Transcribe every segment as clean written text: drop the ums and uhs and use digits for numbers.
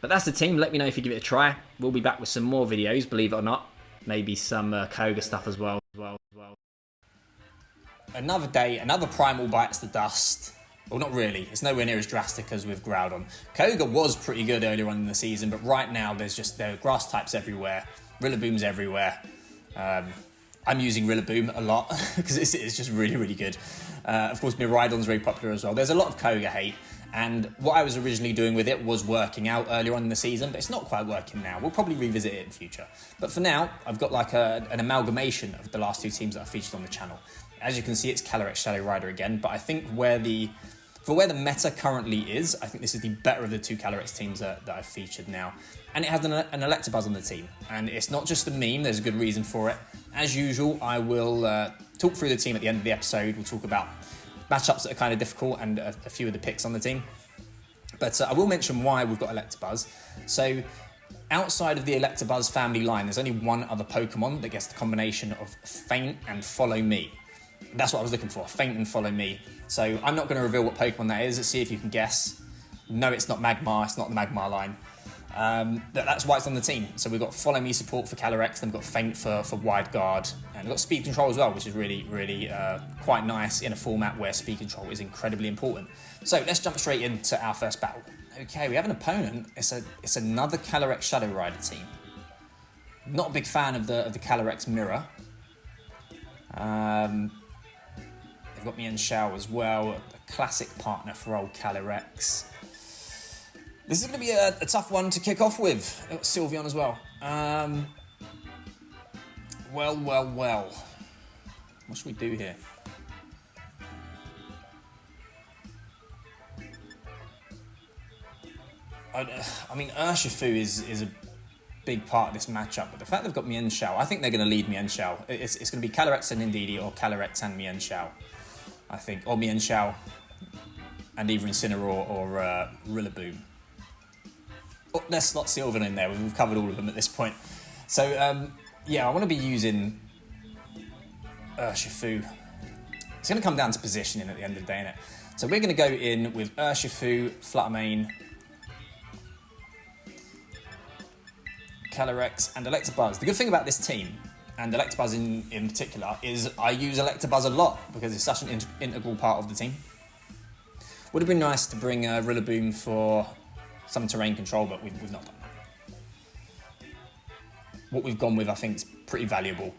But that's the team. Let me know if you give it a try. We'll be back with some more videos, believe it or not. Maybe some Koga stuff as well. Another day, another Primal bites the dust. Well, not really. It's nowhere near as drastic as with Groudon. Koga was pretty good earlier on in the season, but right now there are grass types everywhere. Rillaboom's everywhere. I'm using Rillaboom a lot because it's just really, really good. Of course, Miraidon's very popular as well. There's a lot of Koga hate, and what I was originally doing with it was working out earlier on in the season, but it's not quite working now. We'll probably revisit it in future. But for now, I've got like an amalgamation of the last two teams that I featured on the channel. As you can see, it's Calyrex-Shadow Rider again, but I think where the meta currently is, I think this is the better of the two Calyrex teams that I've featured now. And it has an ELECTABUZZ on the team. And it's not just a meme, there's a good reason for it. As usual, I will talk through the team at the end of the episode. We'll talk about matchups that are kind of difficult and a few of the picks on the team. But I will mention why we've got ELECTABUZZ. So outside of the ELECTABUZZ family line, there's only one other Pokemon that gets the combination of Faint and Follow Me. That's what I was looking for, Faint and Follow Me. So I'm not going to reveal what Pokemon that is. Let's see if you can guess. No, it's not Magmar. It's not the Magmar line. That's why it's on the team. So we've got Follow Me support for Calyrex, then we've got Faint for Wide Guard, and we've got Speed Control as well, which is really, really quite nice in a format where Speed Control is incredibly important. So let's jump straight into our first battle. Okay, we have an opponent. It's another Calyrex-Shadow Rider team. Not a big fan of the Calyrex Mirror. They've got Mienshao as well, a classic partner for old Calyrex. This is going to be a tough one to kick off with. They've got Sylveon as well. Well. What should we do here? I mean, Urshifu is a big part of this matchup, but the fact they've got Mienshao, I think they're going to lead Mienshao. It's going to be Calyrex and Armadeedee, or Calyrex and Mienshao, I think, or Mienshao and either Incineroar or Rillaboom. Oh, let's slot Sylveon in there. We've covered all of them at this point. So yeah, I want to be using Urshifu. It's going to come down to positioning at the end of the day, innit? So we're going to go in with Urshifu, Fluttermane, Calyrex, and ELECTABUZZ. The good thing about this team, and ELECTABUZZ in particular, is I use ELECTABUZZ a lot because it's such an integral part of the team. Would have been nice to bring Rillaboom for some terrain control, but we've not done that. What we've gone with, I think, is pretty valuable.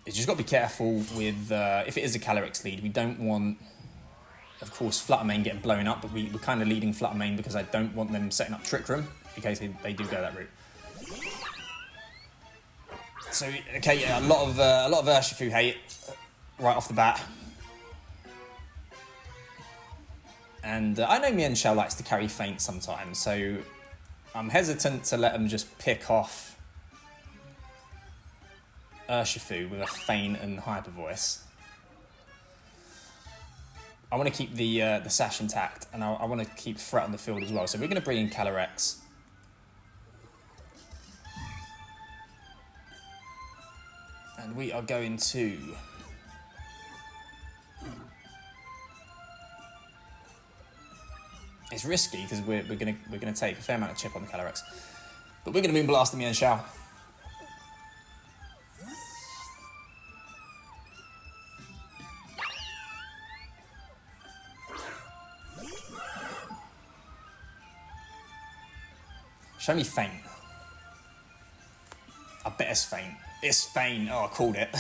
It's just got to be careful with, if it is a Calyrex lead, we don't want, of course, Fluttermane getting blown up, but we're kind of leading Fluttermane because I don't want them setting up Trick Room in case they do go that route. So, okay, yeah, a lot of Urshifu hate right off the bat. And I know Mienshao likes to carry Faint sometimes, so I'm hesitant to let them just pick off Urshifu with a Faint and Hyper Voice. I want to keep the Sash intact, and I want to keep threat on the field as well. So we're going to bring in Calyrex. And we are going to... It's risky because we're gonna take a fair amount of chip on the Calyrex, but we're gonna Moonblast the Mienshao. Show me Faint. I bet it's Faint. It's Faint. Oh, I called it.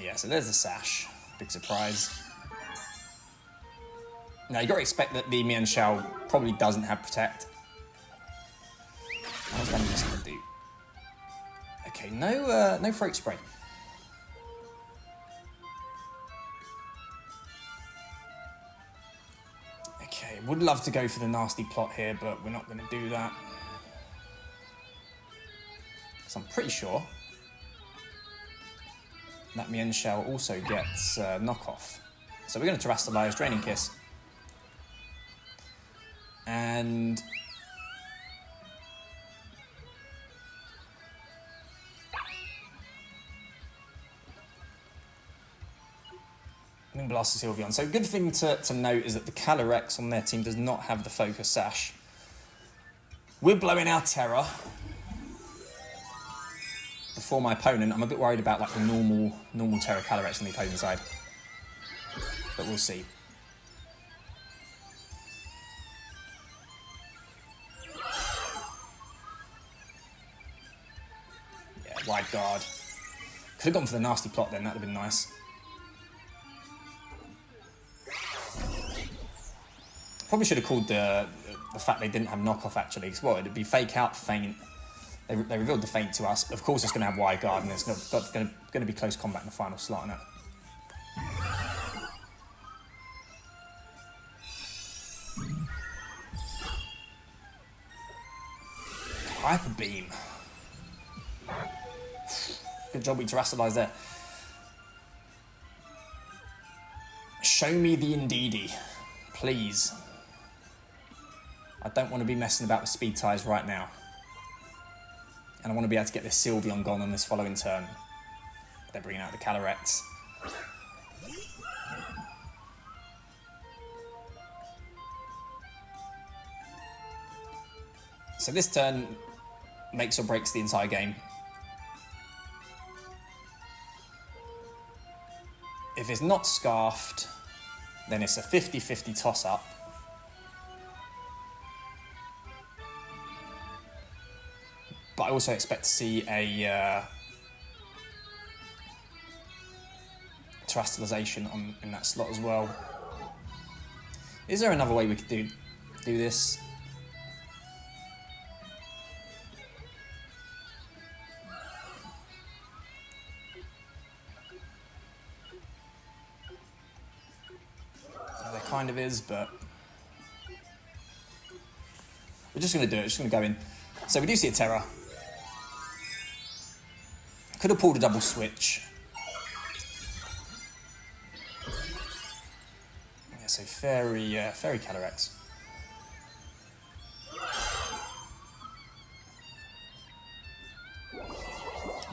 Yeah, so there's the Sash. Big surprise. Now, you got to expect that the Mienshao probably doesn't have Protect. How's that just going to do? Okay, no Throat Spray. Okay, would love to go for the nasty plot here, but we're not going to do that. Because I'm pretty sure that Mienshao also gets knockoff. So we're going to Terastallize, Draining Kiss. And Moonblast to Sylveon. So good thing to note is that the Calyrex on their team does not have the Focus Sash. We're blowing our Tera before my opponent. I'm a bit worried about like the normal Tera Calyrex on the opponent side, but we'll see. Yeah, wide guard. Could have gone for the nasty plot then. That'd have been nice. Probably should have called the fact they didn't have knockoff actually, because what, it'd be fake out, feint. They revealed the feint to us. Of course it's going to have wide guard and it's going to be close combat in the final slot, isn't it? Hyper Beam. Good job we terrestrialized there. Show me the Armadeedee, please. I don't want to be messing about with speed ties right now. And I want to be able to get this Sylveon gone on this following turn. They're bringing out the Calyrex. So this turn makes or breaks the entire game. If it's not scarfed, then it's a 50-50 toss-up. But I also expect to see a terrestrialization in that slot as well. Is there another way we could do this? There kind of is, but we're just going to do it. Just going to go in. So we do see a Tera. Could have pulled a double switch. Yeah, so Fairy Calyrex.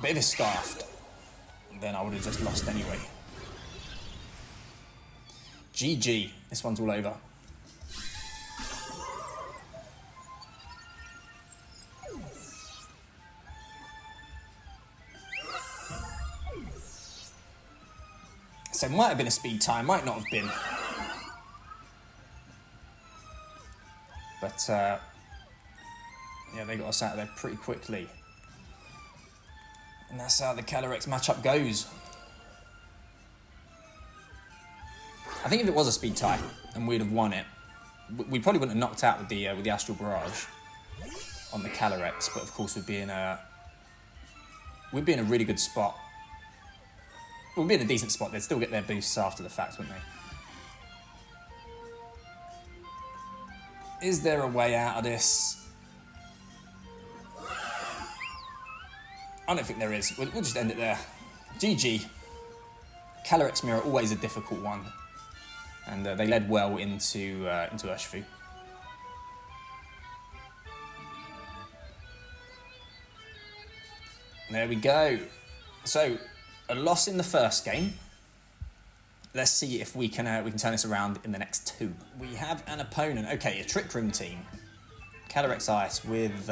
But if it's scarfed, then I would have just lost anyway. GG. This one's all over. So it might have been a speed tie, might not have been. But, yeah, they got us out of there pretty quickly. And that's how the Calyrex matchup goes. I think if it was a speed tie and we'd have won it, we probably wouldn't have knocked out with the Astral Barrage on the Calyrex, but of course we'd be in a really good spot. We'd be in a decent spot. They'd still get their boosts after the fact, wouldn't they? Is there a way out of this? I don't think there is. We'll just end it there. GG. Calyrex Mirror, always a difficult one. And they led well into Urshifu. There we go. So, a loss in the first game. Let's see if we can turn this around in the next two. We have an opponent. Okay, a Trick Room team. Calyrex Ice with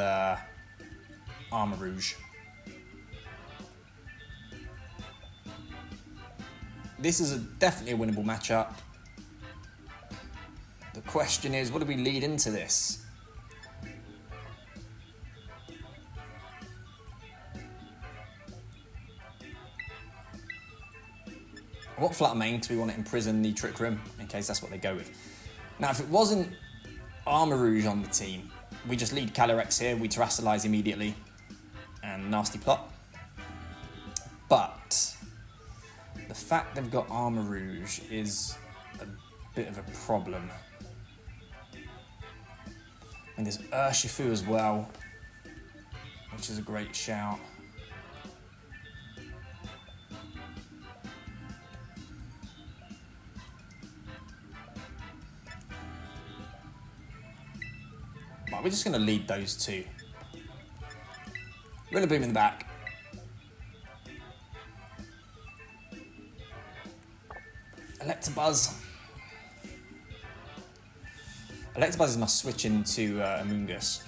Armarouge. This is definitely a winnable matchup. The question is, what do we lead into this? What Flutter main, because we want to imprison the Trick Room, in case that's what they go with. Now, if it wasn't Armarouge on the team, we just lead Calyrex here, we terrestrialize immediately, and nasty plot. But the fact they've got Armarouge is a bit of a problem. And there's Urshifu as well, which is a great shout. Right, we're just going to lead those two. Rillaboom in the back. ELECTABUZZ. ELECTABUZZ must switch into Amoonguss.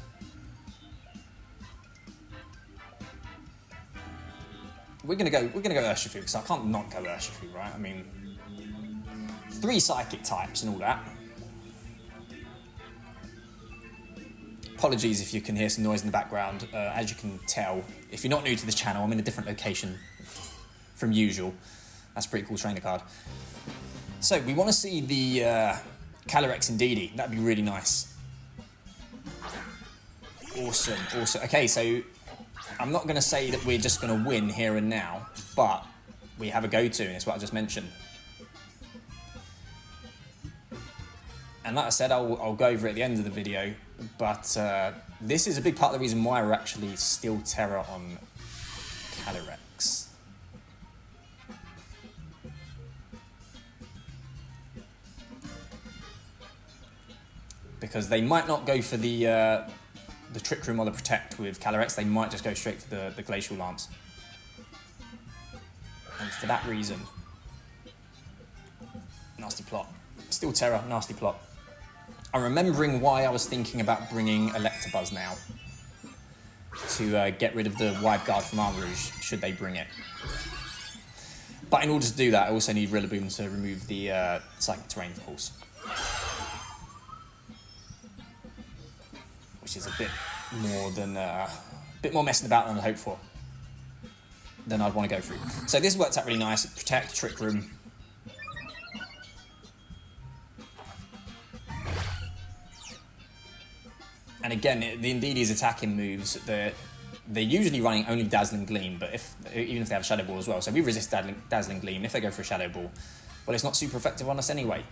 We're gonna go Urshifu because I can't not go Urshifu, right? I mean, 3 psychic types and all that. Apologies if you can hear some noise in the background. As you can tell, if you're not new to this channel, I'm in a different location from usual. That's a pretty cool trainer card. So we want to see the Calyrex-Shadow. That'd be really nice. Awesome, awesome. Okay, so I'm not going to say that we're just going to win here and now, but we have a go-to, and it's what I just mentioned. And like I said, I'll go over it at the end of the video, but this is a big part of the reason why we're actually still Tera on Calyrex. Because they might not go for the Trick Room or the Protect with Calyrex, they might just go straight for the Glacial Lance. And for that reason, nasty plot. Still Tera, nasty plot. I'm remembering why I was thinking about bringing ELECTABUZZ now. To get rid of the Wide Guard from Armarouge, should they bring it. But in order to do that, I also need Rillaboom to remove the Psychic Terrain, of course. Which is a bit more than bit more messing about than I'd hoped for, than I'd want to go through. So this worked out really nice. Protect, Trick Room. And again, the Indeedee's attacking moves, they're usually running only Dazzling Gleam, but even if they have Shadow Ball as well. So we resist Dazzling Gleam. If they go for a Shadow Ball, well, it's not super effective on us anyway.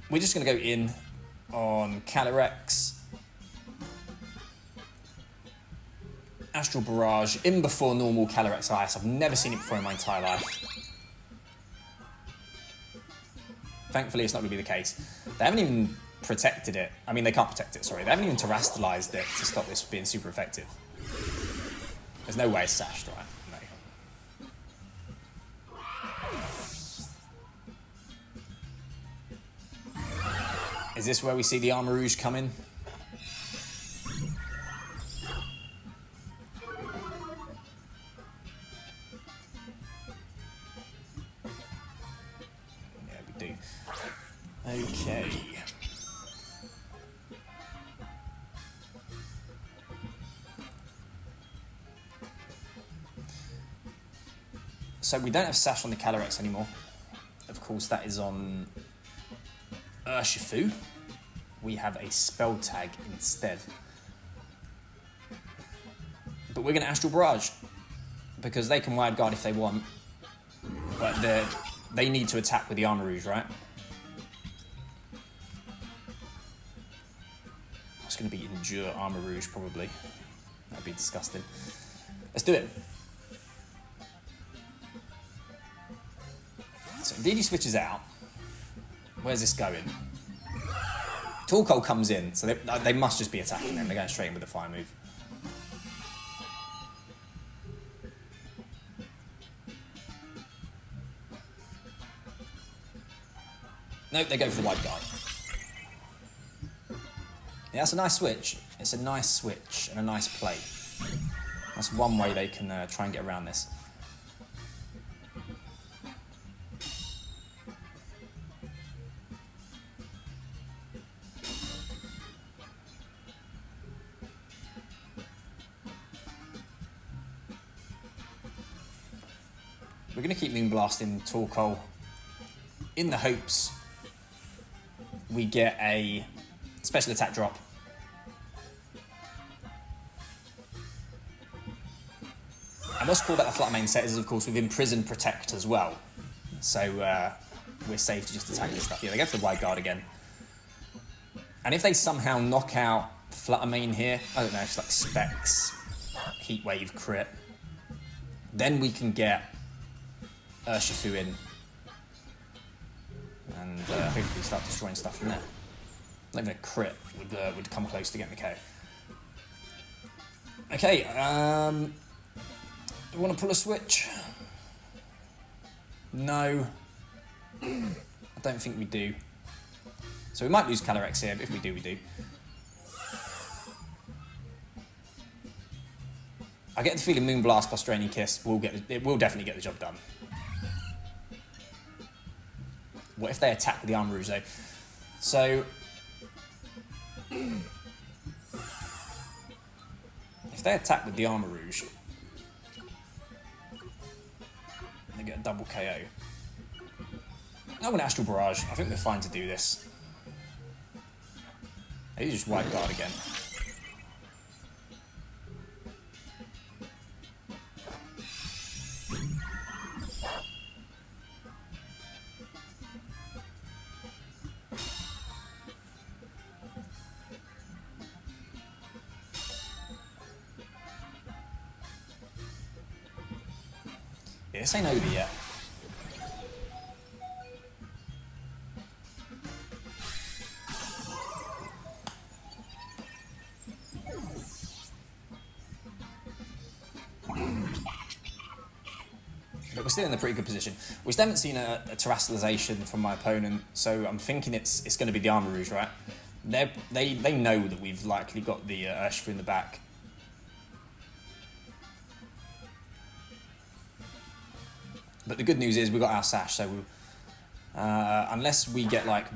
We're just going to go in on Calyrex. Astral Barrage, in before normal Calyrex Ice. I've never seen it before in my entire life. Thankfully, it's not going to be the case. They haven't even protected it. I mean, they can't protect it, sorry. They haven't even terastallized it to stop this from being super effective. There's no way it's sashed, right? No. Is this where we see the Armarouge come in? Yeah, we do. Okay. So we don't have Sash on the Calyrex anymore. Of course, that is on Urshifu. We have a Spell Tag instead. But we're going to Astral Barrage, because they can Wide Guard if they want. But they need to attack with the Armarouge, right? It's going to be Endure Armarouge, probably. That'd be disgusting. Let's do it. So Indeedee switches out. Where's this going? Torkoal comes in, so they must just be attacking them. They're going straight in with the fire move. Nope, they go for the Wide Guard. Yeah, that's a nice switch. It's a nice switch and a nice play. That's one way they can try and get around this. We're going to keep Moonblasting Torkoal in the hopes we get a special attack drop. And what's cool about the Flutter main set is, of course, we've Imprison Protect as well. So we're safe to just attack this stuff. Yeah, they go for the Wide Guard again. And if they somehow knock out Flutter main here, I don't know, it's like Specs, Heatwave crit, then we can get Urshifu in and hopefully start destroying stuff from there. Not even a crit would come close to getting the KO. Okay, do we want to pull a switch? No. I don't think we do. So we might lose Calyrex here, but if we do, we do. I get the feeling Moonblast plus Draining Kiss will definitely get the job done. What if they attack with the Armarouge though? So if they attack with the Armarouge, they get a double KO. I want Astral Barrage. I think we're fine to do this. Maybe just Wide Guard again. Yeah, this ain't over yet. But we're still in a pretty good position. We still haven't seen a terrestrialization from my opponent, so I'm thinking it's going to be the Armarouge, right? They know that we've likely got the Urshifu in the back. But the good news is we got our Sash, so unless we get like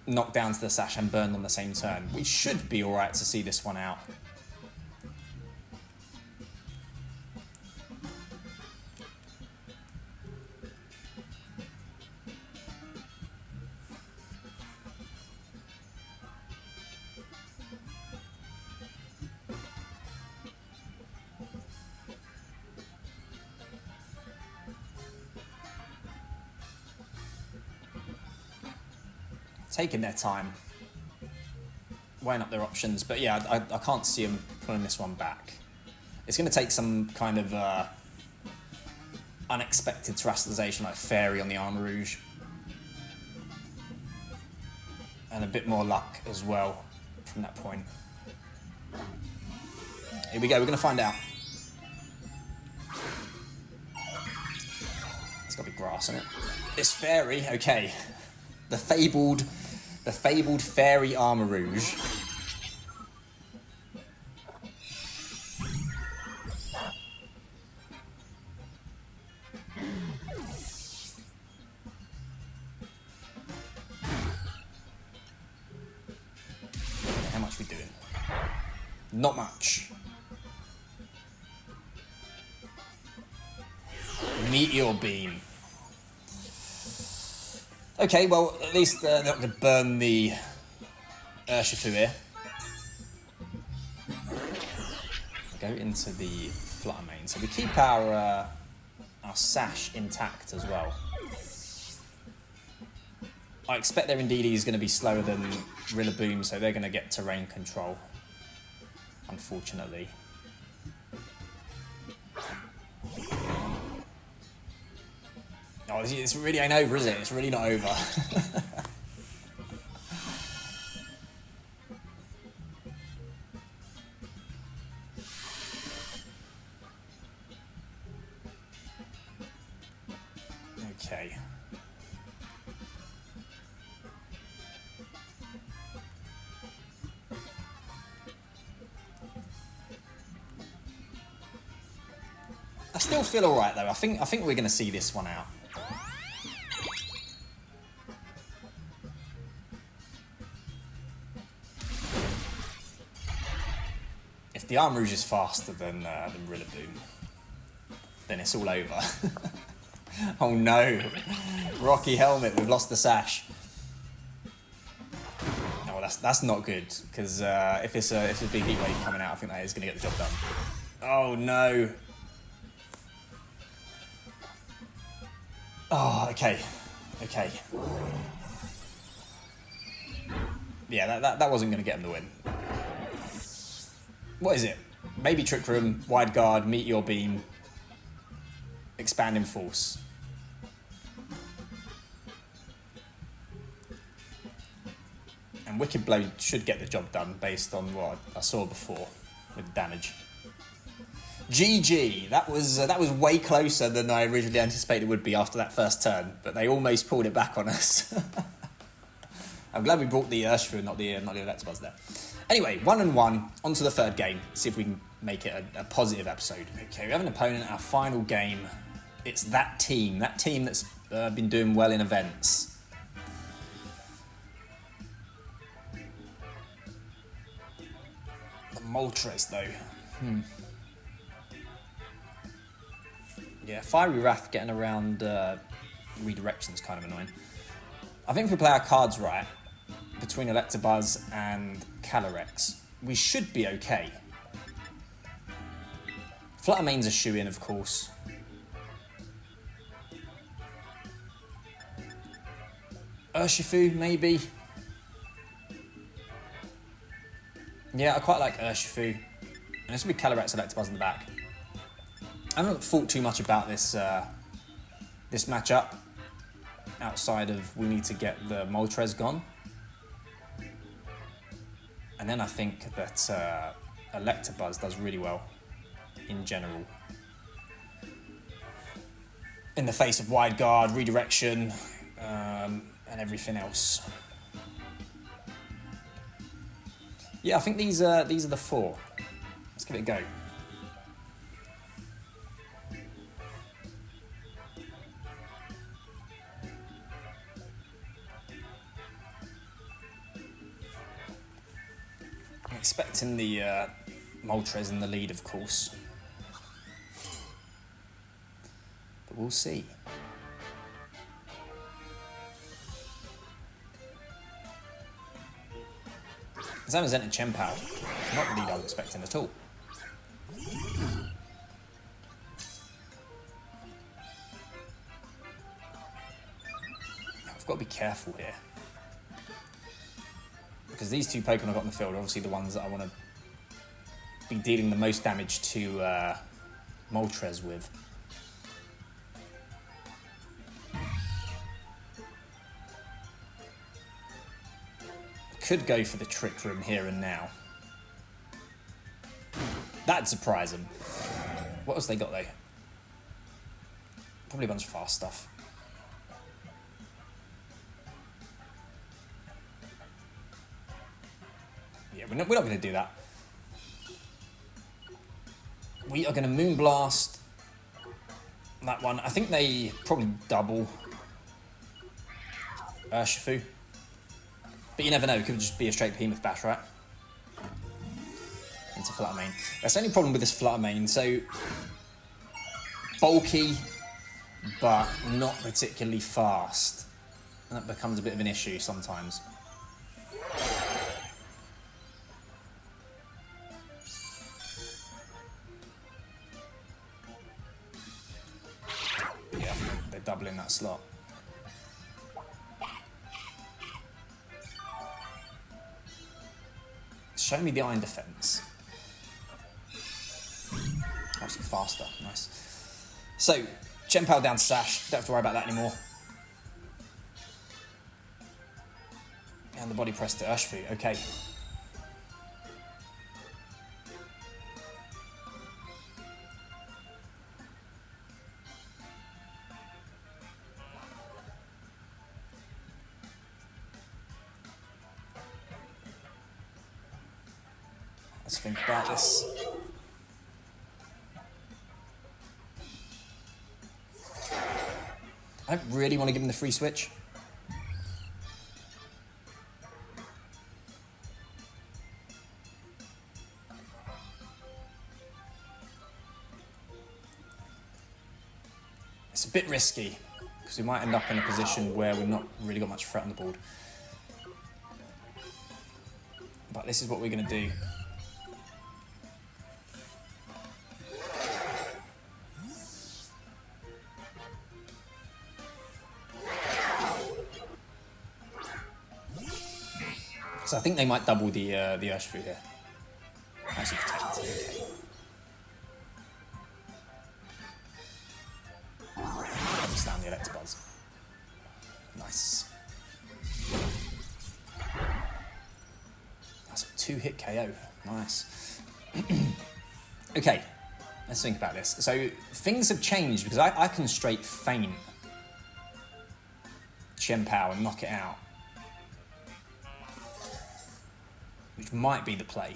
knocked down to the Sash and burned on the same turn, we should be alright to see this one out. Taking their time, weighing up their options, but yeah, I can't see them pulling this one back. It's going to take some kind of unexpected terrestrialization like Fairy on the Armarouge. And a bit more luck as well from that point. Here we go, we're going to find out. It's got to be grass in it. It's Fairy, okay. The fabled Fairy Armarouge. How much are we doing? Not much. Meteor Beam. Okay, well, at least they're not going to burn the Urshifu here. Go into the Flutter main. So we keep our Sash intact as well. I expect their Indeedee is going to be slower than Rillaboom, so they're going to get terrain control, unfortunately. Oh, it's really ain't over, is it? It's really not over. Okay. I still feel alright though. I think we're gonna see this one out. If the Armarouge is faster than Rillaboom, then it's all over. Oh no! Rocky Helmet, we've lost the Sash. Oh, that's not good, because if it's a big heat wave coming out, I think that is going to get the job done. Oh no! Oh, okay. Okay. Yeah, that wasn't going to get him the win. What is it? Maybe Trick Room, Wide Guard, Meteor Beam, Expanding Force. And Wicked Blow should get the job done based on what I saw before with damage. GG. That was way closer than I originally anticipated it would be after that first turn, but they almost pulled it back on us. I'm glad we brought the Urshifu and not the ELECTABUZZ there. Anyway, 1-1, on to the third game. See if we can make it a positive episode. Okay, we have an opponent, our final game. It's that team that's been doing well in events. The Moltres, though. Yeah, Fiery Wrath getting around redirection is kind of annoying. I think if we play our cards right, between ELECTABUZZ and Calyrex, we should be okay. Flutter Mane's a shoe-in, of course. Urshifu, maybe. Yeah, I quite like Urshifu. And this will be Calyrex ELECTABUZZ in the back. I haven't thought too much about this this matchup, outside of we need to get the Moltres gone. And then I think that ELECTABUZZ does really well in general. In the face of wide guard, redirection, and everything else. Yeah, I think these are the four. Let's give it a go. I'm expecting the Moltres in the lead, of course. But we'll see. Zamazenta Mienshao, not the lead I was expecting at all. I've got to be careful here. Because these two Pokemon I've got in the field are obviously the ones that I want to be dealing the most damage to Moltres with. Could go for the Trick Room here and now. That'd surprise them. What else they got though? Probably a bunch of fast stuff. Yeah, we're not going to do that. We are going to Moonblast that one. I think they probably double Urshifu. But you never know, it could just be a straight Behemoth Bash, right? Into Flutter Mane. That's the only problem with this Flutter Mane. So, bulky, but not particularly fast. And that becomes a bit of an issue sometimes. Yeah, they're doubling that slot. Show me the Iron Defense. Obviously faster, nice. So, Mienshao down to Sash, don't have to worry about that anymore. And the body press to Urshifu, okay. Let's think about this. I don't really want to give him the free switch. It's a bit risky, because we might end up in a position where we've not really got much threat on the board. But this is what we're going to do. So I think they might double the Urshifu here. Actually protect. Okay. Understand the ELECTABUZZ. Nice. That's a 2-hit KO. Nice. Okay. Let's think about this. So things have changed because I can straight feint Chien-Pao and knock it out, which might be the play.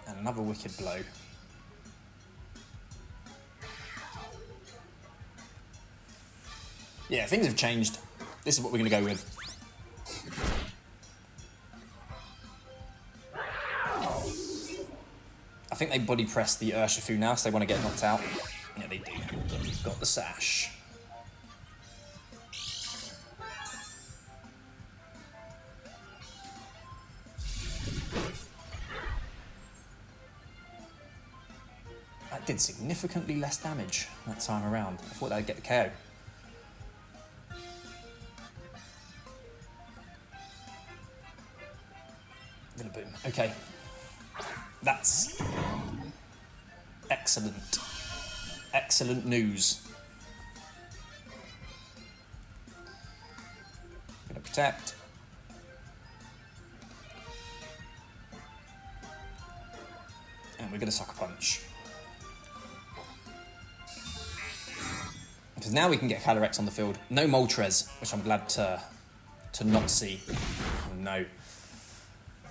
And another wicked blow. Yeah, things have changed. This is what we're going to go with. I think they body press the Urshifu now, so they want to get knocked out. Yeah, they do. We've got the Sash. That did significantly less damage that time around. I thought they'd get the KO. Rillaboom. Okay. That's excellent. Excellent news. Gonna protect. And we're gonna Sucker Punch. Because now we can get Calyrex on the field. No Moltres, which I'm glad to not see. Oh no.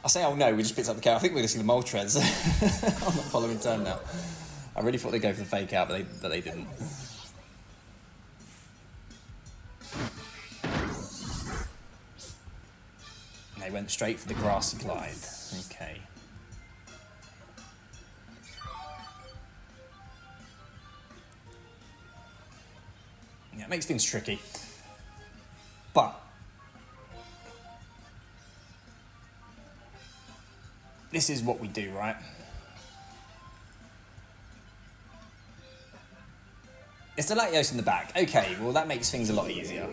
I say, oh no, we just picked up the KO. I think we're going to see the Moltres on the following turn now. I really thought they'd go for the fake out, but they didn't. And they went straight for the Grassy Glide. Okay. Yeah, it makes things tricky. But this is what we do, right? It's the Latios in the back. Okay, well that makes things a lot easier.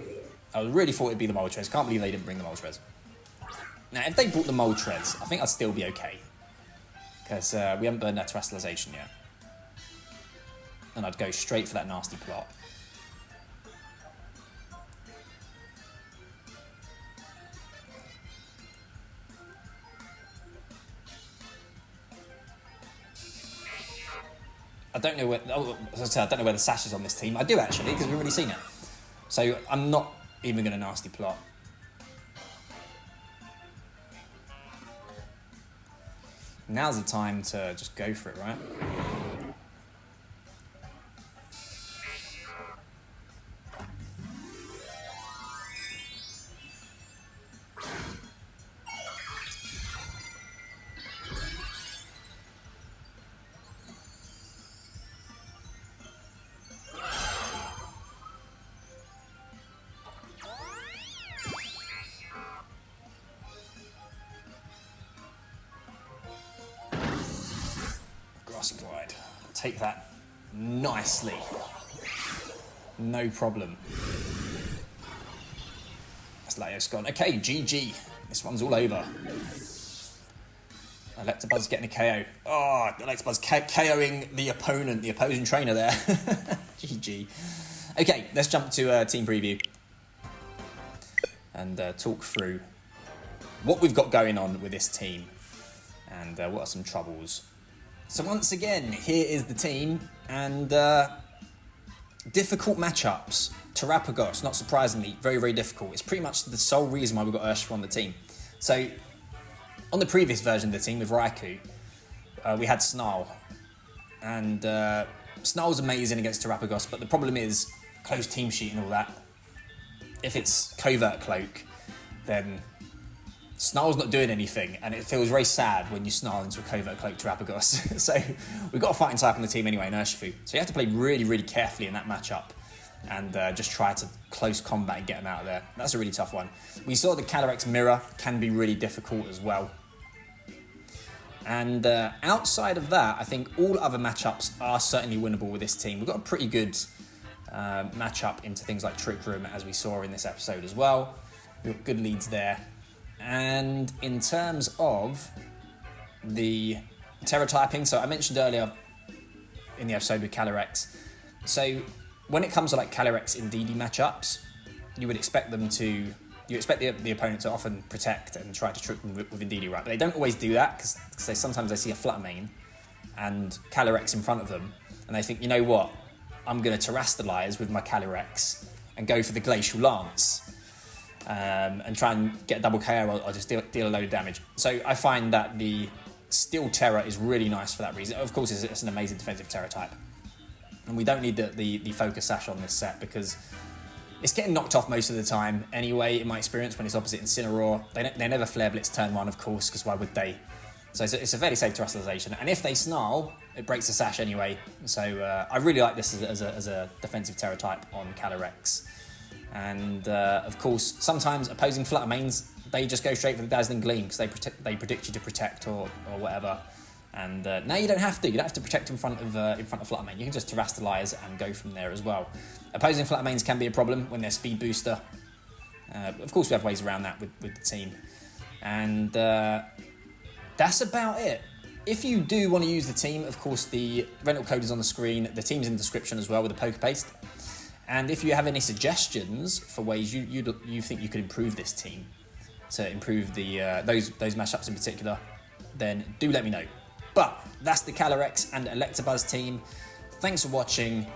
I really thought it'd be the Moltres. Can't believe they didn't bring the Moltres. Now, if they brought the Moltres, I think I'd still be okay. Because we haven't burned our Terastallization yet. And I'd go straight for that nasty plot. I don't know where. Oh, as I said, I don't know where the Sash is on this team. I do actually, because we've already seen it. So I'm not even going to nasty plot. Now's the time to just go for it, right? Glide. Take that nicely. No problem. That's Latios gone. Okay, GG. This one's all over. ELECTABUZZ getting a KO. Oh, ELECTABUZZ KOing the opponent, the opposing trainer there. GG. Okay, let's jump to team preview and talk through what we've got going on with this team and what are some troubles. So once again, here is the team, and difficult matchups. Terapagos, not surprisingly, very, very difficult. It's pretty much the sole reason why we've got Urshifu on the team. So, on the previous version of the team with Raikou, we had Snarl. And Snarl's amazing against Terapagos, but the problem is, close team sheet and all that. If it's Covert Cloak, then Snarl's not doing anything, and it feels very sad when you snarl into a Covert Cloak Terapagos. So we've got a fighting type on the team anyway in Urshifu. So you have to play really, really carefully in that matchup and just try to close combat and get them out of there. That's a really tough one. We saw the Calyrex Mirror can be really difficult as well. And outside of that, I think all other matchups are certainly winnable with this team. We've got a pretty good matchup into things like Trick Room, as we saw in this episode as well. We've got good leads there. And in terms of the Tera typing, so I mentioned earlier in the episode with Calyrex, so when it comes to like Calyrex and DD matchups, you would expect them to you expect the opponent to often protect and try to trick them with Indeedee, right? But they don't always do that because sometimes they see a Flutter main and Calyrex in front of them, and they think, you know what, I'm going to Terrastallize with my Calyrex and go for the Glacial Lance and try and get a double KO or just deal a load of damage. So I find that the Steel Tera is really nice for that reason. Of course, it's an amazing defensive Tera type. And we don't need the Focus Sash on this set because it's getting knocked off most of the time anyway, in my experience, when it's opposite Incineroar. They never Flare Blitz turn 1, of course, because why would they? So it's a fairly safe Terrestrialization. And if they Snarl, it breaks the Sash anyway. So I really like this as a defensive Tera type on Calyrex. And of course, sometimes opposing Flutter mains, they just go straight for the Dazzling Gleam because they predict you to protect or whatever. And now you don't have to. You don't have to protect in front of Flutter main. You can just Terrastallize and go from there as well. Opposing Flutter mains can be a problem when they're Speed Booster. Of course, we have ways around that with the team. And that's about it. If you do want to use the team, of course, the rental code is on the screen. The team's in the description as well with the Poképaste. And if you have any suggestions for ways you think you could improve this team to improve the those matchups in particular, then do let me know. But that's the Calyrex and ELECTABUZZ team. Thanks for watching.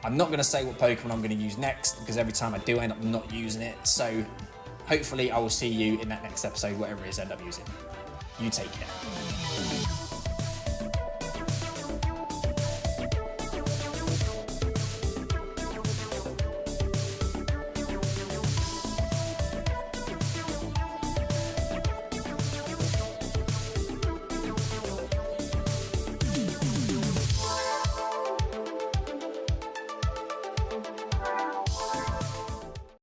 I'm not going to say what Pokemon I'm going to use next because every time I do, I end up not using it. So hopefully I will see you in that next episode, whatever it is I end up using. You take care.